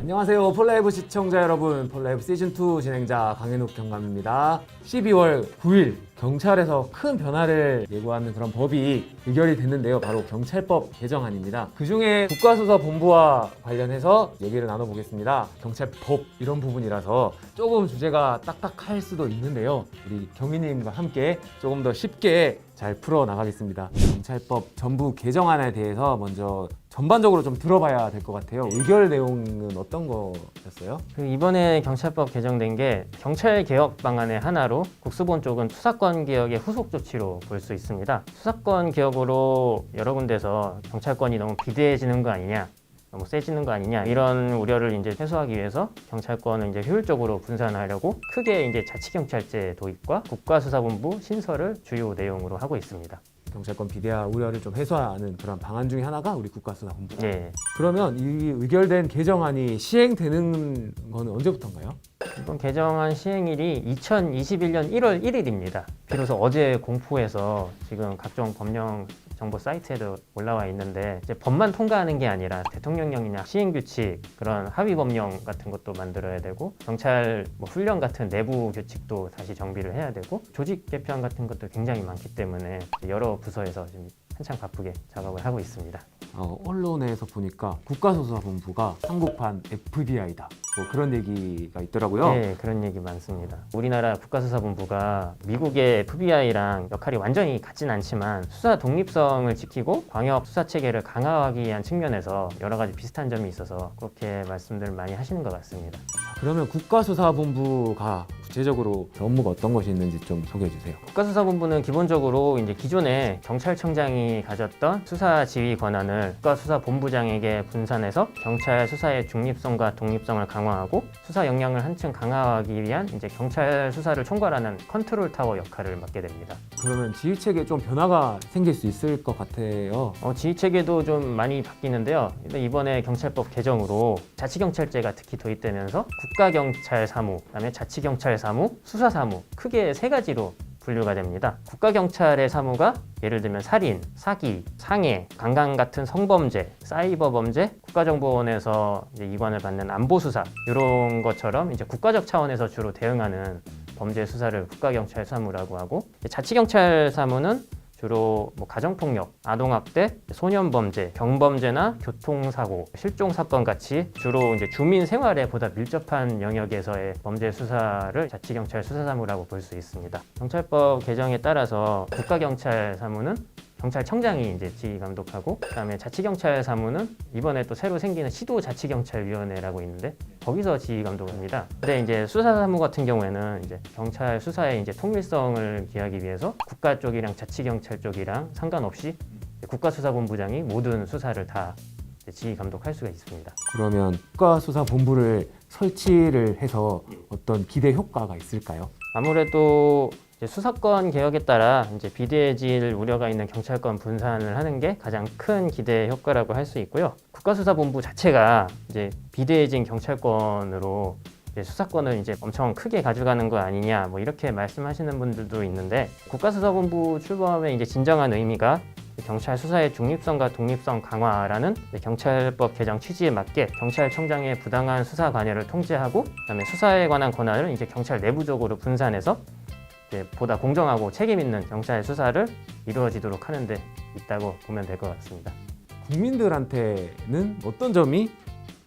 안녕하세요 폴라이브 시청자 여러분, 폴라이브 시즌2 진행자 강현욱 경감입니다. 12월 9일 경찰에서 큰 변화를 예고하는 그런 법이 의결이 됐는데요, 바로 경찰법 개정안입니다. 그중에 국가수사본부와 관련해서 얘기를 나눠보겠습니다. 경찰법 이런 부분이라서 조금 주제가 딱딱할 수도 있는데요, 우리 경위님과 함께 조금 더 쉽게 잘 풀어나가겠습니다. 경찰법 전부 개정안에 대해서 먼저 전반적으로 좀 들어봐야 될 것 같아요. 의결 내용은 어떤 거였어요? 이번에 경찰법 개정된 게 경찰 개혁 방안의 하나로 국수본 쪽은 수사권 개혁의 후속 조치로 볼 수 있습니다. 수사권 개혁으로 여러 군데서 경찰권이 너무 비대해지는 거 아니냐, 너무 세지는 거 아니냐, 이런 우려를 이제 해소하기 위해서 경찰권을 이제 효율적으로 분산하려고 크게 이제 자치경찰제 도입과 국가수사본부 신설을 주요 내용으로 하고 있습니다. 경찰권 비대화 우려를 좀 해소하는 그런 방안 중에 하나가 우리 국가수사본부. 네. 그러면 이 의결된 개정안이 시행되는 거는 언제부터인가요? 이번 개정안 시행일이 2021년 1월 1일입니다. 비로소 어제 공포해서 지금 각종 법령 정보 사이트에도 올라와 있는데, 이제 법만 통과하는 게 아니라 대통령령이나 시행규칙, 그런 하위 법령 같은 것도 만들어야 되고, 경찰 훈련 같은 내부 규칙도 다시 정비를 해야 되고, 조직 개편 같은 것도 굉장히 많기 때문에 여러 부서에서 지금 한창 바쁘게 작업을 하고 있습니다. 언론에서 보니까 국가수사본부가 한국판 FBI다, 뭐 그런 얘기가 있더라고요. 네, 그런 얘기 많습니다. 우리나라 국가수사본부가 미국의 FBI랑 역할이 완전히 같진 않지만 수사 독립성을 지키고 광역 수사 체계를 강화하기 위한 측면에서 여러 가지 비슷한 점이 있어서 그렇게 말씀들을 많이 하시는 것 같습니다. 그러면 국가수사본부가 구체적으로 업무가 어떤 것이 있는지 좀 소개해 주세요. 국가수사본부는 기본적으로 이제 기존에 경찰청장이 가졌던 수사 지휘 권한을 국가수사본부장에게 분산해서 경찰 수사의 중립성과 독립성을 강화하고 수사 역량을 한층 강화하기 위한 이제 경찰 수사를 총괄하는 컨트롤 타워 역할을 맡게 됩니다. 그러면 지휘체계에 좀 변화가 생길 수 있을 것 같아요. 지휘 체계도 좀 많이 바뀌는데요. 이번에 경찰법 개정으로 자치경찰제가 특히 도입되면서 국가경찰사무, 그다음에 자치경찰사무, 수사사무, 크게 세 가지로 분류가 됩니다. 국가경찰의 사무가 예를 들면 살인, 사기, 상해, 강간 같은 성범죄, 사이버 범죄, 국가정보원에서 이제 이관을 받는 안보수사, 이런 것처럼 이제 국가적 차원에서 주로 대응하는 범죄 수사를 국가경찰사무라고 하고, 자치경찰 사무는 주로 가정폭력, 아동학대, 소년범죄, 경범죄나 교통사고, 실종사건 같이 주로 이제 주민 생활에 보다 밀접한 영역에서의 범죄 수사를 자치경찰 수사사무라고 볼 수 있습니다. 경찰법 개정에 따라서 국가경찰 사무는 경찰청장이 이제 지휘 감독하고, 그다음에 자치경찰 사무는 이번에 또 새로 생기는 시도자치경찰위원회라고 있는데 거기서 지휘 감독합니다. 근데 이제 수사사무 같은 경우에는 이제 경찰 수사의 이제 통일성을 기하기 위해서 국가 쪽이랑 자치경찰 쪽이랑 상관없이 국가수사본부장이 모든 수사를 다 지휘 감독할 수가 있습니다. 그러면 국가수사본부를 설치를 해서 어떤 기대 효과가 있을까요? 아무래도 수사권 개혁에 따라 이제 비대해질 우려가 있는 경찰권 분산을 하는 게 가장 큰 기대 효과라고 할 수 있고요. 국가수사본부 자체가 이제 비대해진 경찰권으로 이제 수사권을 이제 엄청 크게 가져가는 거 아니냐, 뭐 이렇게 말씀하시는 분들도 있는데, 국가수사본부 출범의 이제 진정한 의미가 경찰 수사의 중립성과 독립성 강화라는 경찰법 개정 취지에 맞게 경찰청장의 부당한 수사 관여를 통제하고, 그다음에 수사에 관한 권한을 이제 경찰 내부적으로 분산해서 보다 공정하고 책임 있는 경찰 수사를 이루어지도록 하는 데 있다고 보면 될 것 같습니다. 국민들한테는 어떤 점이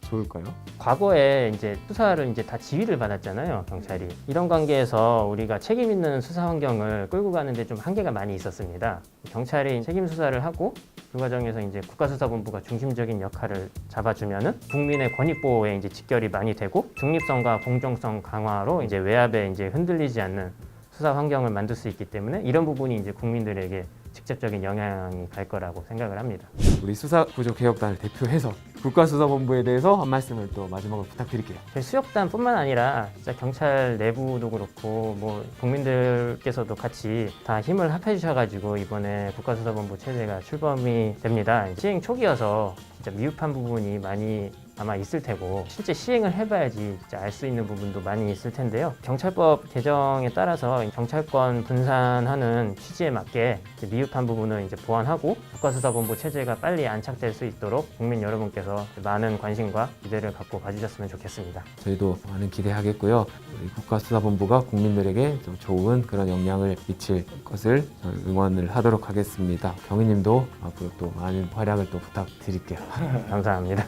좋을까요? 과거에 이제 수사를 이제 다 지휘를 받았잖아요, 경찰이. 이런 관계에서 우리가 책임 있는 수사 환경을 끌고 가는데 좀 한계가 많이 있었습니다. 경찰이 책임 수사를 하고 그 과정에서 이제 국가수사본부가 중심적인 역할을 잡아주면은 국민의 권익 보호에 이제 직결이 많이 되고, 중립성과 공정성 강화로 이제 외압에 이제 흔들리지 않는 수사 환경을 만들 수 있기 때문에 이런 부분이 이제 국민들에게 직접적인 영향이 갈 거라고 생각을 합니다. 우리 수사구조개혁단을 대표해서 국가수사본부에 대해서 한 말씀을 또 마지막으로 부탁드릴게요. 저희 수협단뿐만 아니라 진짜 경찰 내부도 그렇고 국민들께서도 같이 다 힘을 합해 주셔가지고 이번에 국가수사본부 체제가 출범이 됩니다. 시행 초기여서 진짜 미흡한 부분이 많이 아마 있을 테고 실제 시행을 해봐야지 알 수 있는 부분도 많이 있을 텐데요. 경찰법 개정에 따라서 경찰권 분산하는 취지에 맞게 이제 미흡한 부분을 이제 보완하고 국가수사본부 체제가 빨리 안착될 수 있도록 국민 여러분께서 많은 관심과 기대를 갖고 봐주셨으면 좋겠습니다. 저희도 많은 기대하겠고요. 우리 국가수사본부가 국민들에게 좀 좋은 그런 영향을 미칠 것을 응원을 하도록 하겠습니다. 경위님도 앞으로 또 많은 활약을 또 부탁드릴게요. 감사합니다.